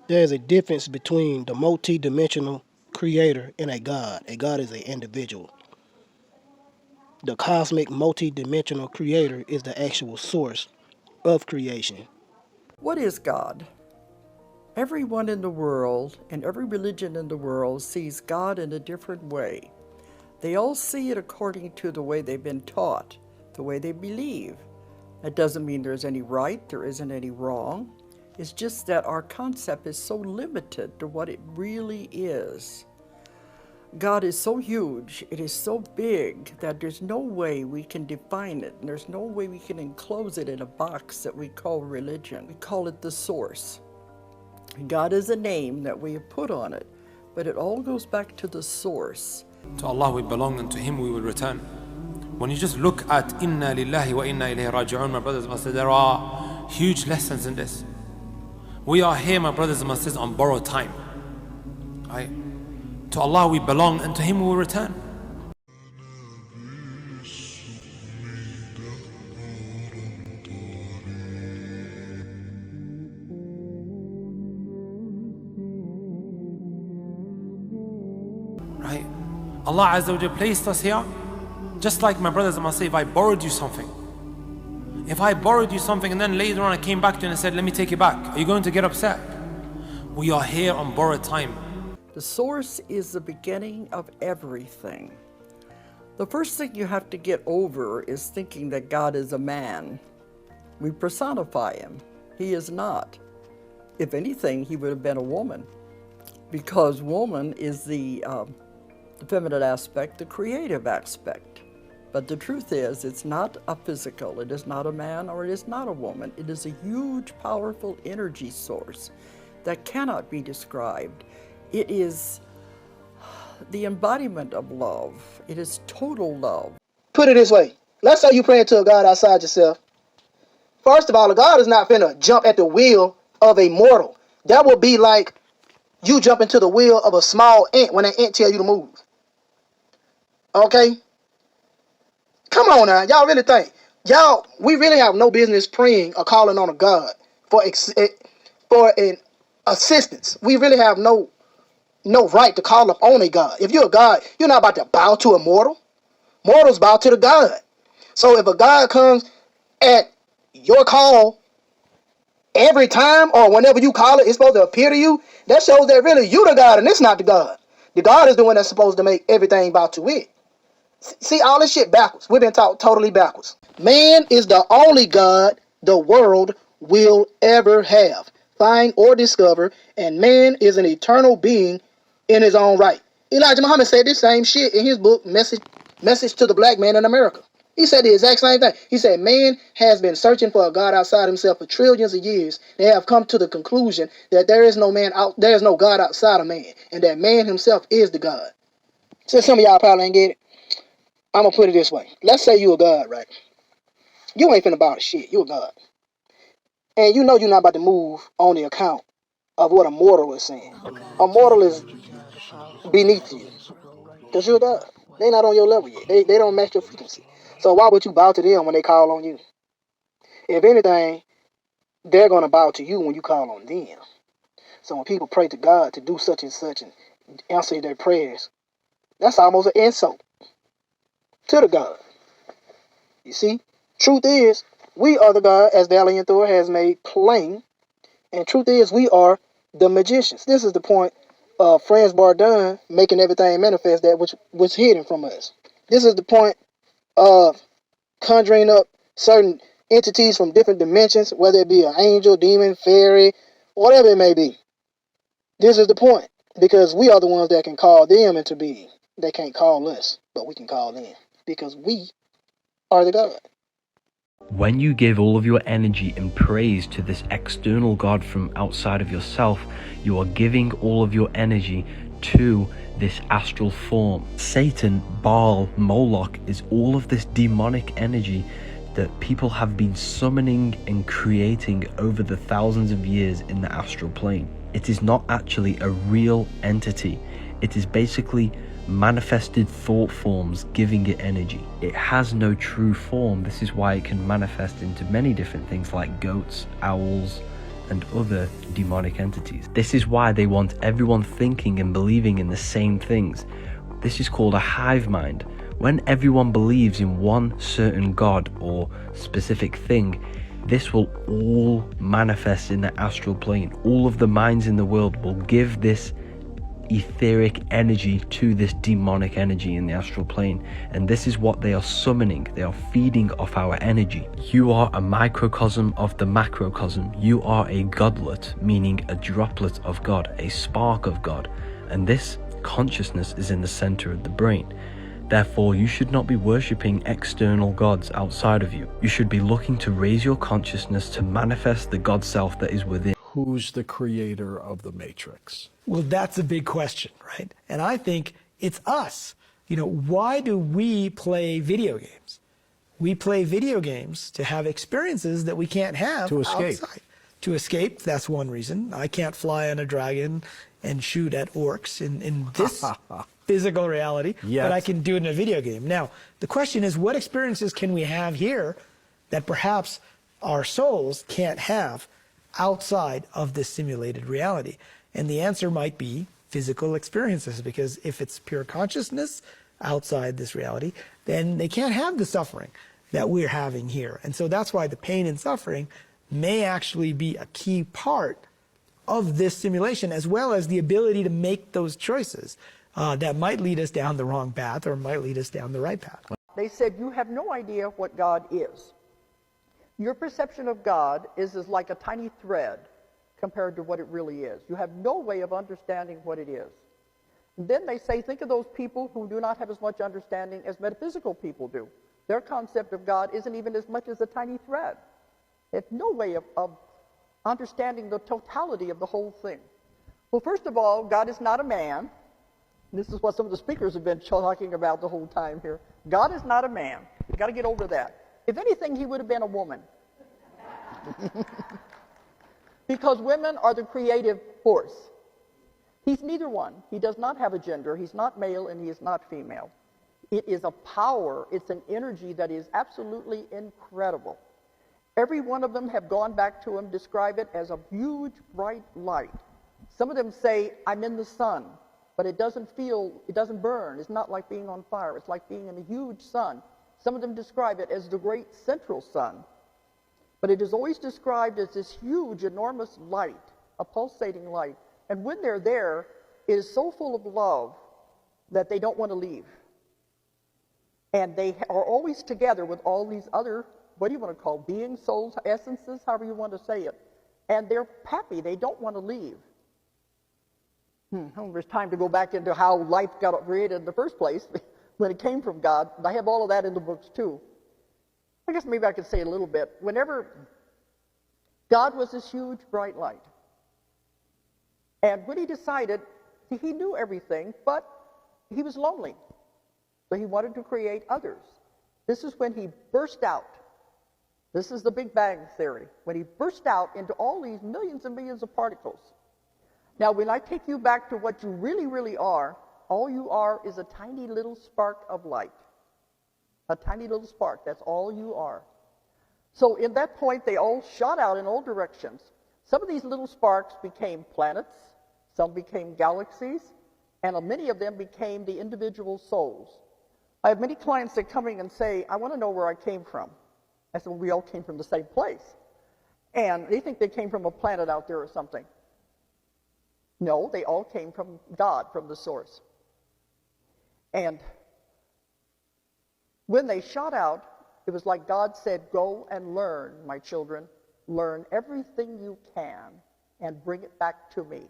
There is a difference between the multi-dimensional creator and a God. A God is an individual. The cosmic multi-dimensional creator is the actual source of creation. What is God? Everyone in the world and every religion in the world sees God in a different way. They all see it according to the way they've been taught, the way they believe. That doesn't mean there's any right, there isn't any wrong. It's just that our concept is so limited to what it really is. God is so huge, it is so big that there's no way we can define it, and there's no way we can enclose it in a box that we call religion. We call it the source. God is a name that we have put on it, but it all goes back to the source. To Allah we belong and to Him we will return. When you just look at Inna lillahi wa inna ilayhi raji'un, my brothers and sisters, there are huge lessons in this. We are here, my brothers and sisters, on borrowed time. Right? To Allah we belong and to Him we will return. Right? Allah Azza wa Jalla placed us here. Just like my brothers and my sisters, if I borrowed you something, if I borrowed you something and then later on I came back to you and I said, let me take it back, are you going to get upset? We are here on borrowed time. The source is the beginning of everything. The first thing you have to get over is thinking that God is a man. We personify him. He is not. If anything, he would have been a woman, because woman is the feminine aspect, the creative aspect. But the truth is, it's not a physical, it is not a man or it is not a woman. It is a huge, powerful energy source that cannot be described. It is the embodiment of love. It is total love. Put it this way. Let's say you praying to a God outside yourself. First of all, a God is not finna jump at the wheel of a mortal. That would be like you jump into the wheel of a small ant when an ant tell you to move. Okay? Come on now. Y'all really think. We really have no business praying or calling on a God for an assistance. We really have no right to call up on a God. If you're a God, you're not about to bow to a mortal. Mortals bow to the God. So if a God comes at your call every time or whenever you call it, it's supposed to appear to you, that shows that really you the God and it's not the God. The God is the one that's supposed to make everything bow to it. See, all this shit backwards. We've been taught totally backwards. Man is the only God the world will ever have, find or discover, and man is an eternal being in his own right. Elijah Muhammad said this same shit in his book, Message to the Black Man in America. He said the exact same thing. He said man has been searching for a God outside himself for trillions of years. They have come to the conclusion that there is no God outside of man, and that man himself is the God. So some of y'all probably ain't get it. I'm gonna put it this way. Let's say you a God, right? You ain't finna bow to shit. You a God. And you know you're not about to move on the account of what a mortal is saying. A mortal is beneath you. Because you're a God. They're not on your level yet. They don't match your frequency. So why would you bow to them when they call on you? If anything, they're going to bow to you when you call on them. So when people pray to God to do such and such and answer their prayers, that's almost an insult to the God. You see? Truth is, we are the God, as the Alien Thor has made plain. And truth is, we are the magicians. This is the point of Franz Bardon making everything manifest that which was hidden from us. This is the point of conjuring up certain entities from different dimensions, whether it be an angel, demon, fairy, whatever it may be. This is the point, because we are the ones that can call them into being. They can't call us, but we can call them, because we are the God. When you give all of your energy and praise to this external God from outside of yourself, you are giving all of your energy to this astral form. Satan, Baal, Moloch is all of this demonic energy that people have been summoning and creating over the thousands of years in the astral plane. It is not actually a real entity. It is basically manifested thought forms giving it energy. It has no true form. This is why it can manifest into many different things like goats, owls, and other demonic entities. This is why they want everyone thinking and believing in the same things. This is called a hive mind. When everyone believes in one certain god or specific thing, this will all manifest in the astral plane. All of the minds in the world will give this etheric energy to this demonic energy in the astral plane, and this is what they are summoning. They are feeding off our energy. You are a microcosm of the macrocosm. You are a godlet, meaning a droplet of God, a spark of God, and this consciousness is in the center of the brain. Therefore, you should not be worshipping external gods outside of you. You should be looking to raise your consciousness to manifest the God self that is within. Who's the creator of the Matrix? Well, that's a big question, right? And I think it's us. You know, why do we play video games? We play video games to have experiences that we can't have To escape. outside. To escape, that's one reason. I can't fly on a dragon and shoot at orcs in this physical reality, Yet. but I can do it in a video game. Now, the question is, what experiences can we have here that perhaps our souls can't have outside of this simulated reality? And the answer might be physical experiences, because if it's pure consciousness outside this reality, then they can't have the suffering that we're having here. And so that's why the pain and suffering may actually be a key part of this simulation, as well as the ability to make those choices that might lead us down the wrong path or might lead us down the right path. They said, you have no idea what God is. Your perception of God is like a tiny thread compared to what it really is. You have no way of understanding what it is. And then they say, think of those people who do not have as much understanding as metaphysical people do. Their concept of God isn't even as much as a tiny thread. They have no way of understanding the totality of the whole thing. Well, first of all, God is not a man. This is what some of the speakers have been talking about the whole time here. God is not a man. You've got to get over that. If anything, he would have been a woman. Because women are the creative force. He's neither one. He does not have a gender. He's not male and he is not female. It is a power. It's an energy that is absolutely incredible. Every one of them have gone back to him, describe it as a huge bright light. Some of them say, I'm in the sun, but it doesn't burn. It's not like being on fire. It's like being in a huge sun. Some of them describe it as the great central sun. But it is always described as this huge, enormous light, a pulsating light. And when they're there, it is so full of love that they don't want to leave. And they are always together with all these other, what do you want to call, beings, souls, essences, however you want to say it. And they're happy. They don't want to leave. I don't know if there's time to go back into how life got created in the first place when it came from God. I have all of that in the books too. I guess maybe I could say a little bit. Whenever God was this huge bright light, and when he decided, he knew everything, but he was lonely. So he wanted to create others. This is when he burst out. This is the Big Bang theory. When he burst out into all these millions and millions of particles. Now, when I take you back to what you really, really are, all you are is a tiny little spark of light. A tiny little spark. That's all you are. So in that point, they all shot out in all directions. Some of these little sparks became planets. Some became galaxies. And many of them became the individual souls. I have many clients that come in and say, I want to know where I came from. I said, well, we all came from the same place. And they think they came from a planet out there or something. No, they all came from God, from the source. And when they shot out, it was like God said, go and learn, my children. Learn everything you can and bring it back to me.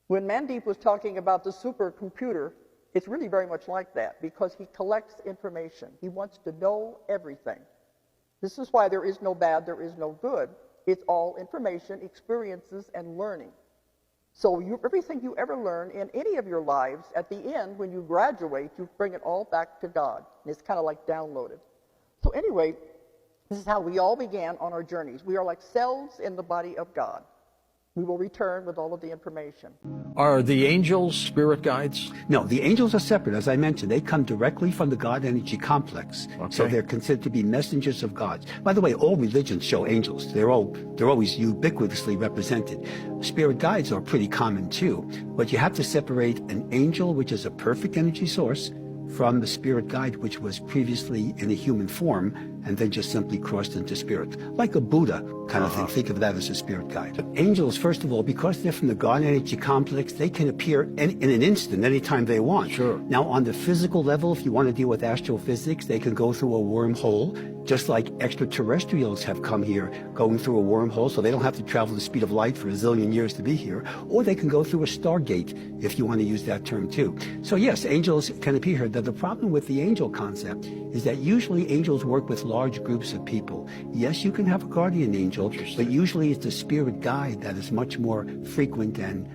When Mandeep was talking about the supercomputer, it's really very much like that because he collects information. He wants to know everything. This is why there is no bad, there is no good. It's all information, experiences, and learning. So everything you ever learn in any of your lives, at the end, when you graduate, you bring it all back to God. And it's kind of like downloaded. So anyway, this is how we all began on our journeys. We are like cells in the body of God. We will return with all of the information. Are the angels spirit guides? No, the angels are separate. As I mentioned, they come directly from the God energy complex. So Okay. they're considered to be messengers of God. By the way, all religions show angels. They're always ubiquitously represented. Spirit guides are pretty common too. But you have to separate an angel, which is a perfect energy source, from the spirit guide, which was previously in a human form and then just simply crossed into spirit. Like a Buddha kind of thing. Think of that as a spirit guide. Angels, first of all, because they're from the God energy complex, they can appear in an instant, anytime they want. Sure. Now, on the physical level, if you want to deal with astrophysics, they can go through a wormhole, just like extraterrestrials have come here going through a wormhole, so they don't have to travel the speed of light for a zillion years to be here. Or they can go through a stargate, if you want to use that term too. So yes, angels can appear here. The problem with the angel concept is that usually angels work with large groups of people. Yes, you can have a guardian angel, but usually it's a spirit guide that is much more frequent and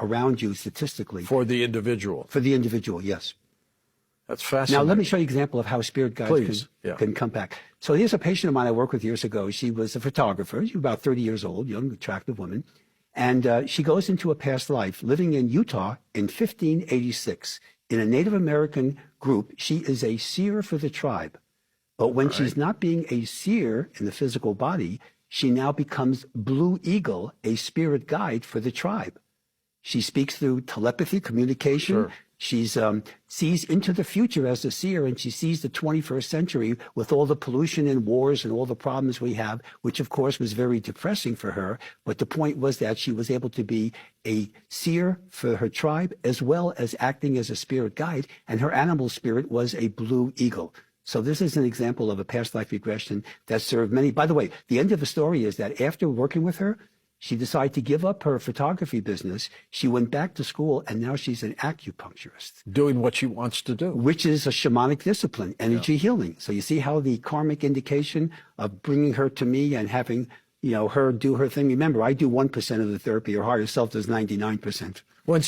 around you statistically. For the individual. For the individual, yes. That's fascinating. Now, let me show you an example of how spirit guides Please, yeah. can come back. So here's a patient of mine I worked with years ago. She was a photographer. She was about 30 years old, young, attractive woman. And she goes into a past life living in Utah in 1586 in a Native American group. She is a seer for the tribe. But when she's not being a seer in the physical body, she now becomes Blue Eagle, a spirit guide for the tribe. She speaks through telepathy, communication. Sure. She's sees into the future as a seer, and she sees the 21st century with all the pollution and wars and all the problems we have, which of course was very depressing for her. But the point was that she was able to be a seer for her tribe as well as acting as a spirit guide, and her animal spirit was a blue eagle. So this is an example of a past life regression that served many. By the way, the end of the story is that after working with her, she decided to give up her photography business. She went back to school, and now she's an acupuncturist. Doing what she wants to do. Which is a shamanic discipline, energy healing. So you see how the karmic indication of bringing her to me and having, her do her thing. Remember, I do 1% of the therapy. Her higher self does 99%. When